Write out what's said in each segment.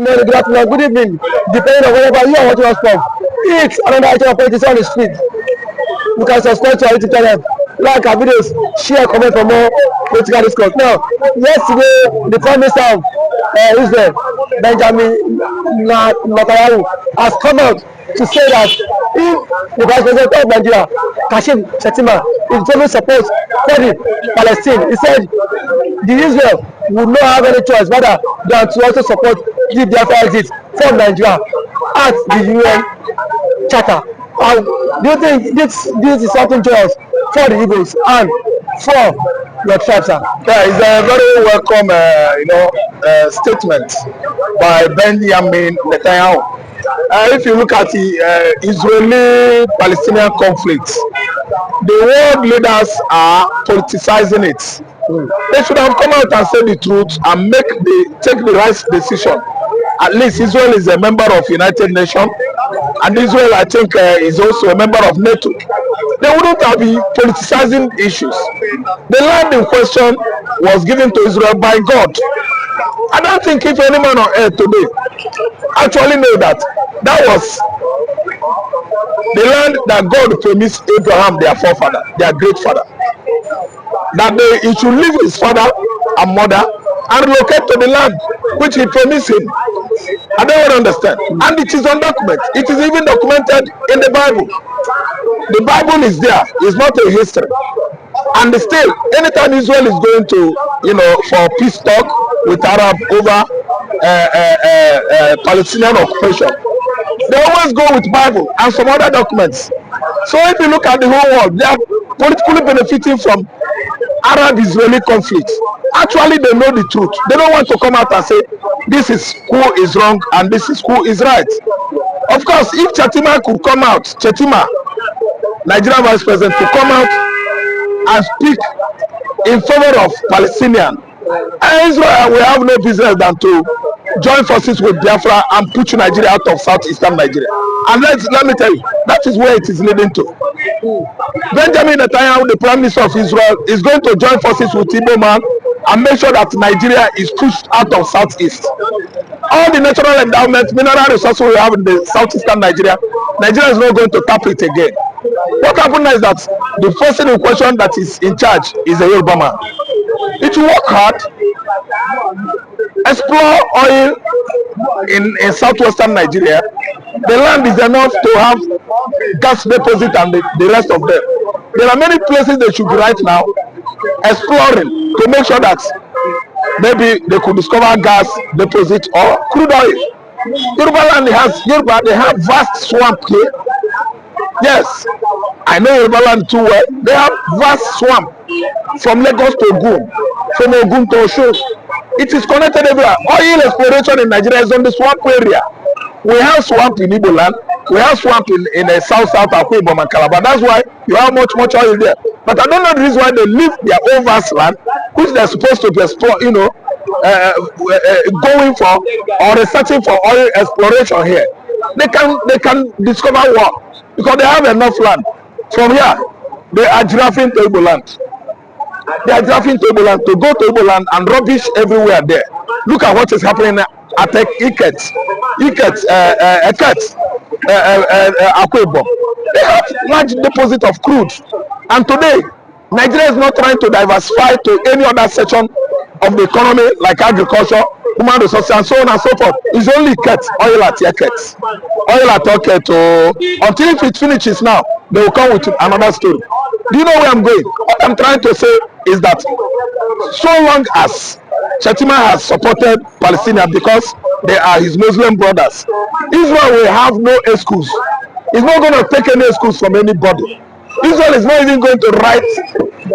morning, good afternoon, good evening, depending on wherever you are watching us from. It's another item of politics on the street. You can subscribe to our YouTube channel, like our videos, share, comment for more political discourse. Now, yesterday, the Prime Minister of Israel, Benjamin Netanyahu, has come out to say that if the Vice President of Nigeria, Kashim Shettima, is giving support for the Palestine, he said the Israel would not have any choice rather than to also support the Biafra exit from Nigeria at the UN Charter. Do you think this is something joyous for the Igbos and for your tribes, sir? Yeah, it's a very welcome, statement by Benjamin Netanyahu. If you look at the Israeli-Palestinian conflict, the world leaders are politicizing it. They should have come out and said the truth and take the right decision. At least Israel is a member of United Nations, and Israel, I think, is also a member of NATO. They wouldn't have been politicizing issues. The land in question was given to Israel by God. I don't think if any man on earth today actually know that was the land that God promised Abraham, their forefather, their great father, that he should leave his father and mother and relocate to the land which he promised him. I don't understand. And it is on document. It is even documented in the Bible. The Bible is there. It's not a history. And still, anytime Israel is going to, for peace talk with Arab over Palestinian occupation, they always go with Bible and some other documents. So if you look at the whole world, they are politically benefiting from Arab-Israeli conflict. Actually, they know the truth. They don't want to come out and say, this is who is wrong and this is who is right. Of course, if Shettima could come out, Shettima, Nigerian Vice President, to come out and speak in favor of Palestinian, and Israel will have no business than to join forces with Biafra and push Nigeria out of southeastern Nigeria. And let me tell you, that is where it is leading to. Benjamin Netanyahu, the Prime Minister of Israel, is going to join forces with Igbo man and make sure that Nigeria is pushed out of southeast. All the natural endowments, mineral resources we have in the southeastern Nigeria is not going to tap it again. What happened is that the person in question that is in charge is a Yoruba man. It will work hard, explore oil in southwestern Nigeria. The land is enough to have gas deposit and the rest of them. There are many places they should be right now exploring to make sure that maybe they could discover gas deposit or crude oil. Yoruba land they have vast swamp here. Yes, I know Yoruba land too well. They have vast swamp from Lagos to Ogun, from Ogun to Osho. It is connected everywhere. Oil exploration in Nigeria is on the swamp area. We have swamp in Igbo land. We have swamp in the south Akwa Ibom and Calabar. That's why you have much oil there. But I don't know the reason why they leave their own vast land, which they're supposed to be going for or researching for oil exploration here. They can discover what, because they have enough land. From here, they are drafting to Igbo land. They are drafting to Igbo land to go to Igbo land and rubbish everywhere there. Look at what is happening at Eket, Akwa Ibom. They have large deposit of crude, and today Nigeria is not trying to diversify to any other section of the economy like agriculture, human resources, and so on and so forth. It's only oil at Eket, oil at Oket. Until if it finishes now, they will come with another story. Do you know where I'm going? What I'm trying to say is that so long as Shettima has supported Palestinians because they are his Muslim brothers, Israel will have no excuse. It's not going to take any excuse from anybody. Israel is not even going to write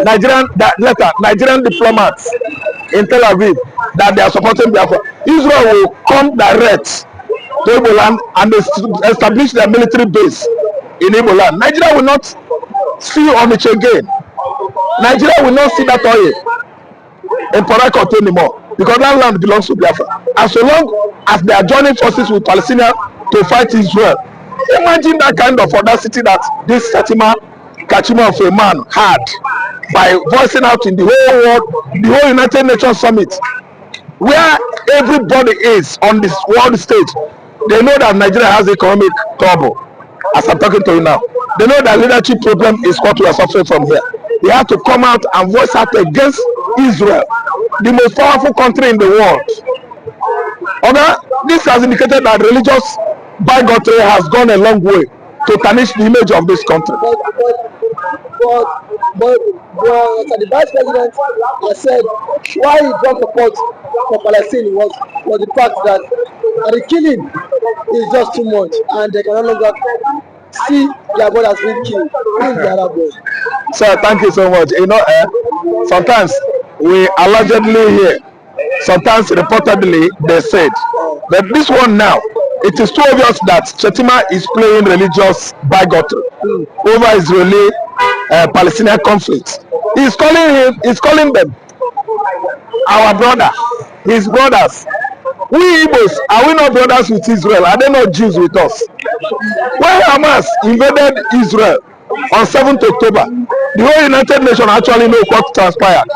Nigerian diplomats in Tel Aviv that they are supporting Biafra. Israel will come direct to Igbo land and establish their military base in Igbo land. Nigeria will not see Onitsha again. Nigeria will not see that oil in Parakot anymore, because that land belongs to Biafra. And so long as they are joining forces with Palestinians to fight Israel, imagine that kind of audacity that this Shettima kashim of a man had by voicing out in the whole world, the whole United Nations summit, where everybody is on this world stage, they know that Nigeria has economic trouble. As I'm talking to you now, they know that leadership problem is what we are suffering from here. They have to come out and voice out against Israel, the most powerful country in the world. Okay? This has indicated that religious bigotry has gone a long way to tarnish the image of this country. But the vice president has said why he brought support for Palestine was the fact that the killing is just too much and they can no longer see their brothers being killed in the Arab world. Sir, thank you so much. You know, sometimes we allegedly hear, sometimes reportedly they said, but this one now, it is too obvious that Shettima is playing religious bigotry over Israeli Palestinian conflict. He's calling them our brother, his brothers. We Igbos, are we not brothers with Israel? Are they not Jews with us? When Hamas invaded Israel on 7th October, the whole United Nations actually know what transpired.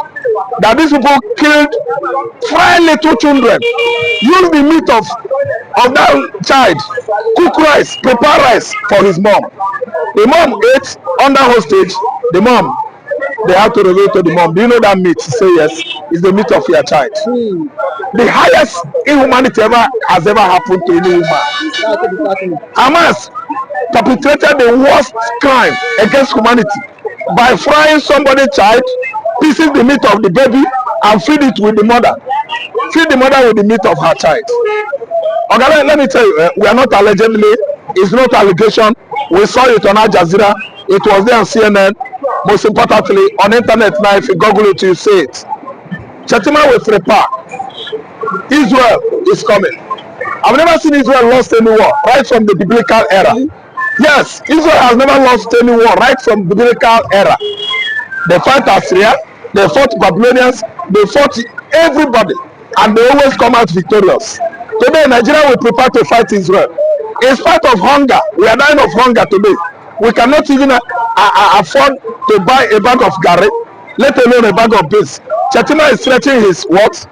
That these people killed 5 little children, used the meat of that child, cook rice, prepare rice for his mom. The mom ate under hostage. The mom, they have to reveal to the mom, do you know that meat? She say yes, it's the meat of your child. The highest inhumanity has ever happened to any woman. Hamas perpetrated the worst crime against humanity by frying somebody's child, pieces the meat of the baby, and feed it with the mother. Feed the mother with the meat of her child. Okay, let me tell you, we are not allegedly, it's not allegation. We saw it on Al Jazeera, it was there on CNN, most importantly, on internet now, if you Google it, you see it. Shettima will prepare. Israel is coming. I've never seen Israel lost any war, right from the biblical era. Yes, Israel has never lost any war, right from the biblical era. They fight Assyria, they fought Babylonians, they fought everybody, and they always come out victorious. Today, Nigeria will prepare to fight Israel. In spite of hunger, we are dying of hunger today. We cannot even afford to buy a bag of garri, let alone a bag of beans. Shettima is stretching his what?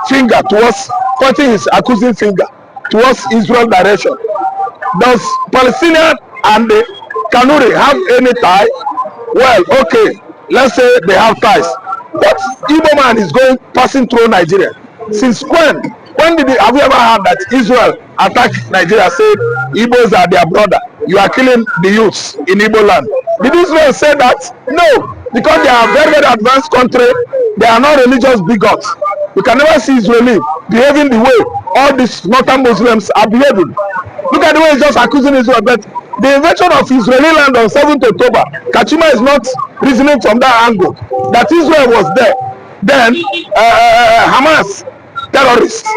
Finger towards, pointing his accusing finger towards Israel direction. Does Palestinian and the Kanuri have any tie? Well, okay, let's say they have ties. But Igbo man is passing through Nigeria. Since when? Have you ever heard that Israel attacked Nigeria, said Igbos are their brother? You are killing the youths in Igbo land. Did Israel say that? No, because they are a very, very advanced country. They are not religious bigots. You can never see Israeli behaving the way all these northern Muslims are behaving. Look at the way he's just accusing Israel. But the invasion of Israeli land on 7th October, kashim is not reasoning from that angle that Israel was there. Then Hamas terrorists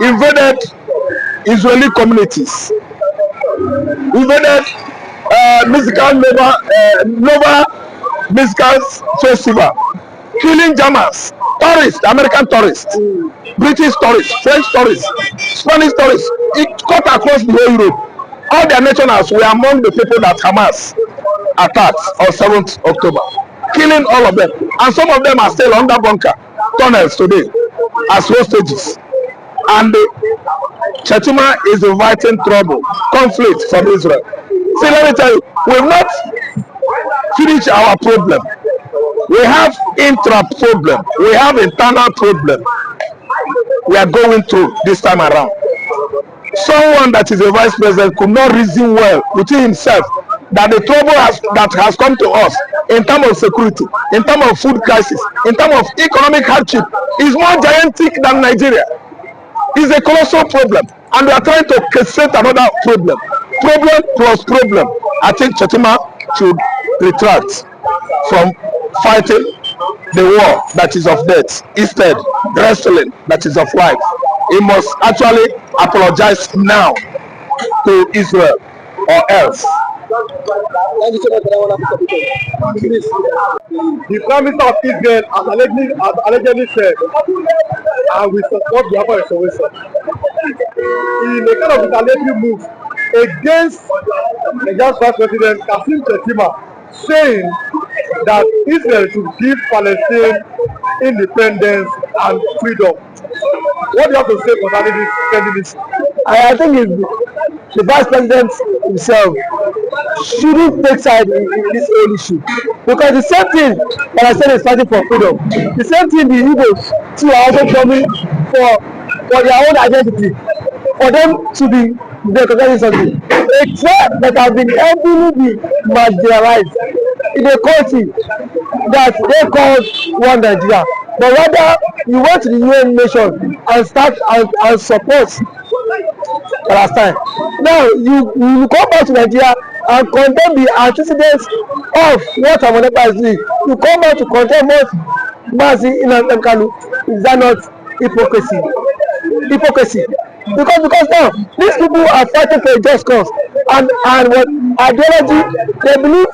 invaded Israeli communities, invaded Nova musical festival, killing Germans, tourists, American tourists, British tourists, French tourists, Spanish tourists. It cut across the whole Europe. All their nationals were among the people that Hamas attacked on 7th October, killing all of them. And some of them are still under bunker tunnels today as hostages. And Shettima is inviting trouble, conflict from Israel. See, let me tell you, we've not finished our problem. We have intra-problem. We have internal problem we are going through this time around. Someone that is a vice president could not reason well within himself that the trouble that has come to us in terms of security, in terms of food crisis, in terms of economic hardship is more gigantic than Nigeria. It's a colossal problem, and we are trying to create another problem. Problem plus problem. I think Shettima should retract from fighting the war that is of death, instead wrestling that is of life. He must actually apologize now to Israel, or else. Thank you so much for that wonderful topic. The Prime Minister of Israel has allegedly said, and we support Biafra restoration, in a kind of retaliatory move against Nigeria's Vice President Kashim Shettima, saying that Israel should give Palestine independence and freedom. What do you have to say concerning this candidacy? I think the vice president himself shouldn't take side in this whole issue, because the same thing Palestine is fighting for freedom, the same thing the Igbos too are also coming for their own identity, for them to be recognizing something. A tribe that has been heavily marginalized in a country that they call one Nigeria, but rather you went to the UN nation and start and support Palestine. Now you come back to Nigeria and condemn the antecedents of what Ekpa is doing. You come back to condemn what Mazi nnamdikanu. Is that not hypocrisy? Hypocrisy. Because now these people are fighting for a just cause, and what ideology they believe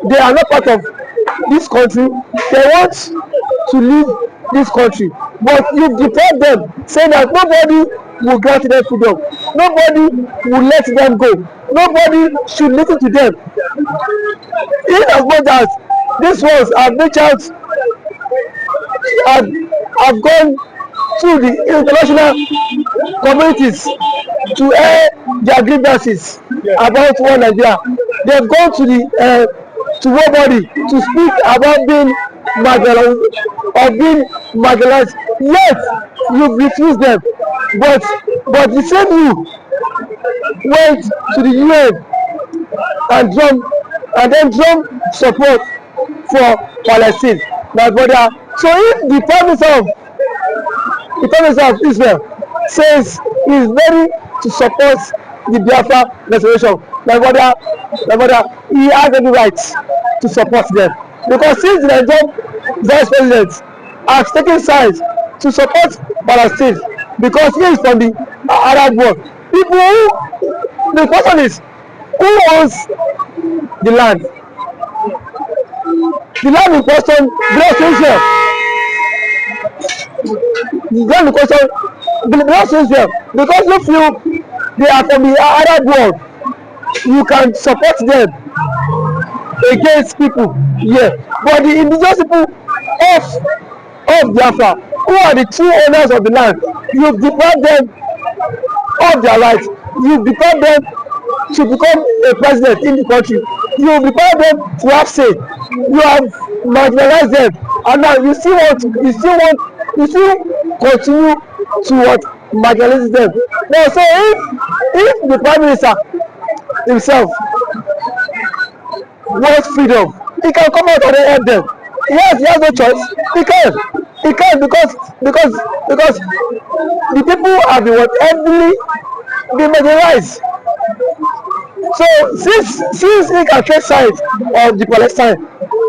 they are not part of this country. They want to leave this country, but you deprive them, saying that nobody will grant them freedom, nobody will let them go, nobody should listen to them. In as much as these ones have reached out, have gone through the international communities to air their grievances about one Nigeria. They've gone to the to nobody to speak about being marginalized or being marginalized. Yet you refuse them, but the same you went to the UN and then drum support for Palestine, my brother. So if the prime minister of Israel says he is ready to support the Biafra restoration, my brother, he has every right to support them, because since the Nigerian vice president has taken sides to support Palestine, because he is from the Arab world, the question is, who owns the land? The land in question belongs to Israel. The land in question belongs to Israel, because if they are from the Arab world, you can support them against people here. But the indigenous people of Biafra, who are the true owners of the land, you've deprived them of their rights. You've deprived them to become a president in the country. You've deprived them to have say. You have marginalized them, and now you still continue to marginalize them. Now, so if the prime minister himself wants freedom, he can come out and help them. Yes, he has no choice. He can because the people have been heavily marginalized. So since he can take sides of the Palestine,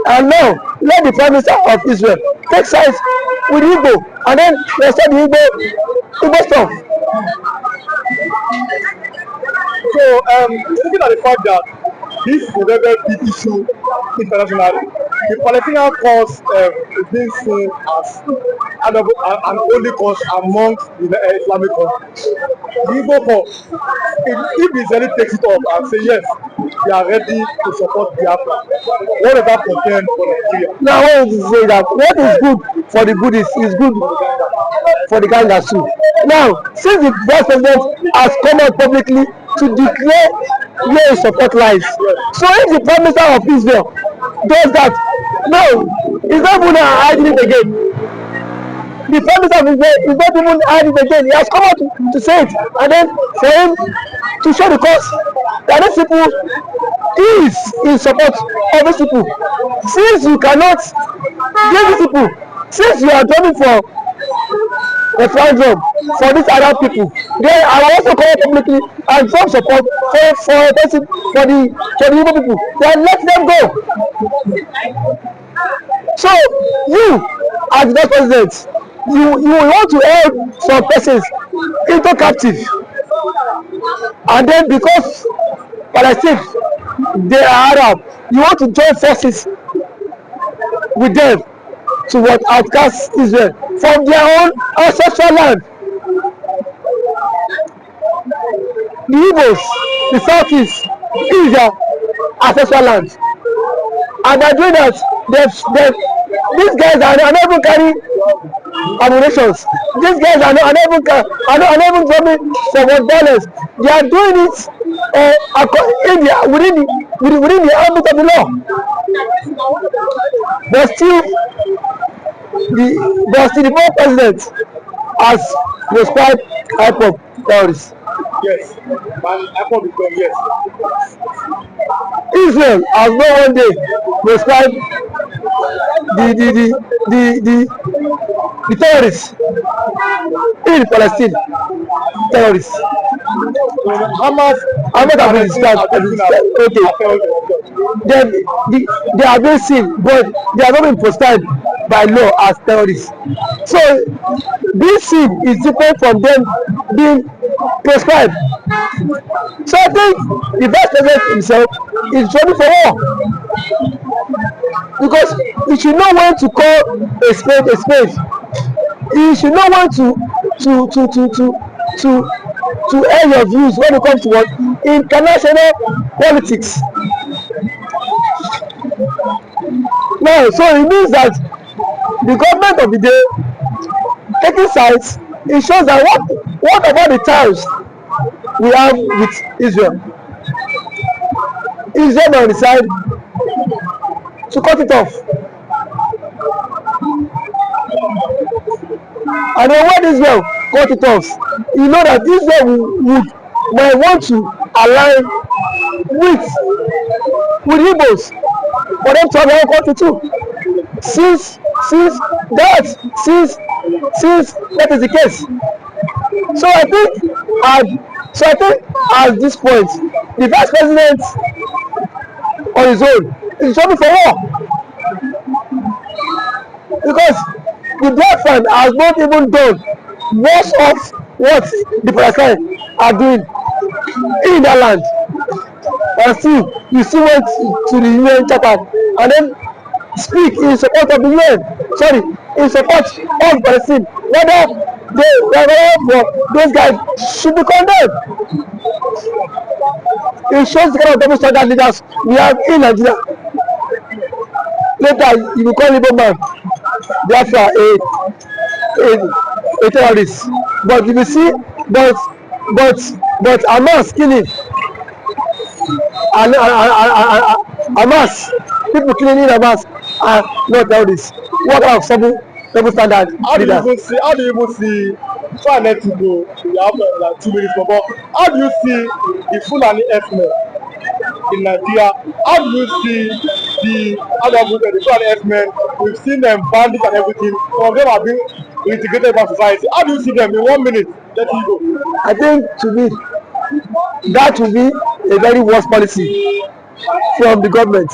and now let the prime minister of Israel take sides with Igbo, and then restore the Igbo stuff. So looking at the fact that this is a very big issue internationally, the Palestinian cause is being seen as an only cause amongst the Islamic countries. The Igbo cause, if Israel takes it up and say yes, they are ready to support Biafra, what does that portend for Nigeria? Now, I want to say that what is good for the Buddhists is good for the Gangas too. Now, since the vice president has come out publicly to declare where his support lies, so if the prime minister of Israel does that, no, he's not even hiding it again. The prime minister of Israel is not even hiding it again. He has come out to say it, and then for him to show the cause that these people is in support of these people. Since you cannot give these people, since you are drumming for referendum for these Arab people, then I will also come out publicly and drum support for the Igbo people. Then let them go. So you, as the vice president, you want to hold some persons into captive, and then because Palestine they are Arab, you want to join forces with them to outcast Israel from their own ancestral land. The Igbos, the Southeast, is their ancestral land, and by doing that, these guys are not even carrying abominations. These guys are not even coming for what violence. They are doing it within the ambit of the law. But still, the former president has prescribed Hypocrisy terrorists. Yes, and Ekpa become yes. Israel has no one day prescribed the terrorists in Palestine. Terrorists. Hamas Hamas have been described. Okay. They are being seen, but they are not being prescribed by law as terrorists. So this sin is different from them being prescribed. So I think the vice president himself is ready for war, because he should know when to call a spade a spade. He should know when to air your views when it comes to what international politics. Now, so it means that the government of the day taking sides, it shows that what about the ties we have with Israel? Israel on the side to cut it off. And then when Israel cut it off, you know that Israel might want to align with Igbos for them to have their own country too. Since that is the case. So I think at this point, the vice president on his own is ready for war, because the Biafra has not even done most of what the Palestine are doing in that land, and still you still went to the UN Charter and then speak in support of the UN, in support of Palestine, whether those guys should be condemned. It shows the kind of double standard leaders we have in Nigeria. Later you will call Igbo man Biafra a terrorist, but you will see, but Hamas killing, and Hamas, people killing in Hamas are not terrorists. What kind of double standard leaders? How do you even see? Try not to go. We have like 2 minutes more. But how do you see the Fulani ethnic in Nigeria? How do you see the Fulani ethnic? We've seen them bandits and everything. Some of them have been integrated by society. How do you see them in 1 minute? Let you go. I think to me that will be a very worse policy from the government.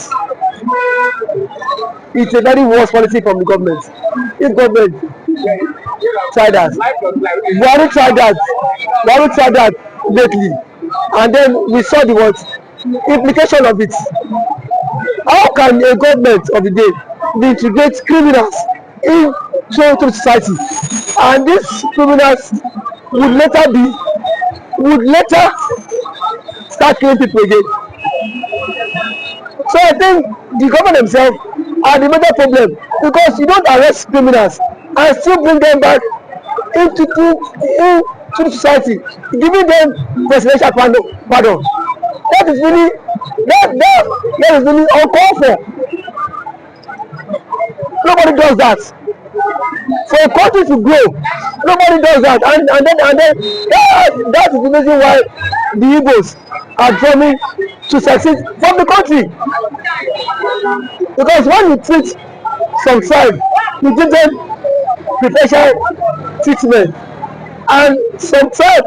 It's a very worse policy from the government. If government tried that, Buhari tried that lately, and then we saw the implication of it. How can a government of the day integrate criminals into society, and these criminals would later start killing people again? So I think the government themselves are the major problem, because you don't arrest criminals and still bring them back into the society, giving them presidential pardon. That is really uncalled for. Nobody does that. For a country to grow, nobody does that, and then that is the reason why the Igbos are drumming to succeed from the country. Because when you treat some tribe, you give them preferential treatment, and some tribe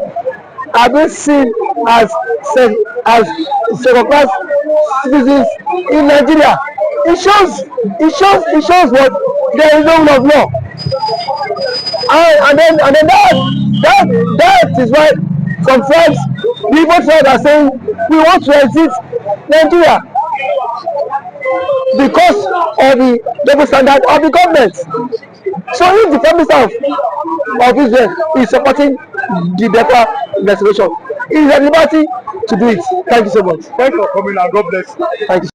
are being seen as second-class citizens in Nigeria. It shows what there is no rule of law, and then that is why some tribes, the Igbo tribes, are saying we want to exit Nigeria because of the double standard of the government. So if the Prime Minister of Israel is supporting the Biafra restoration, he is at liberty to do it. Thank you so much. Thanks for coming and God bless you. Thank you.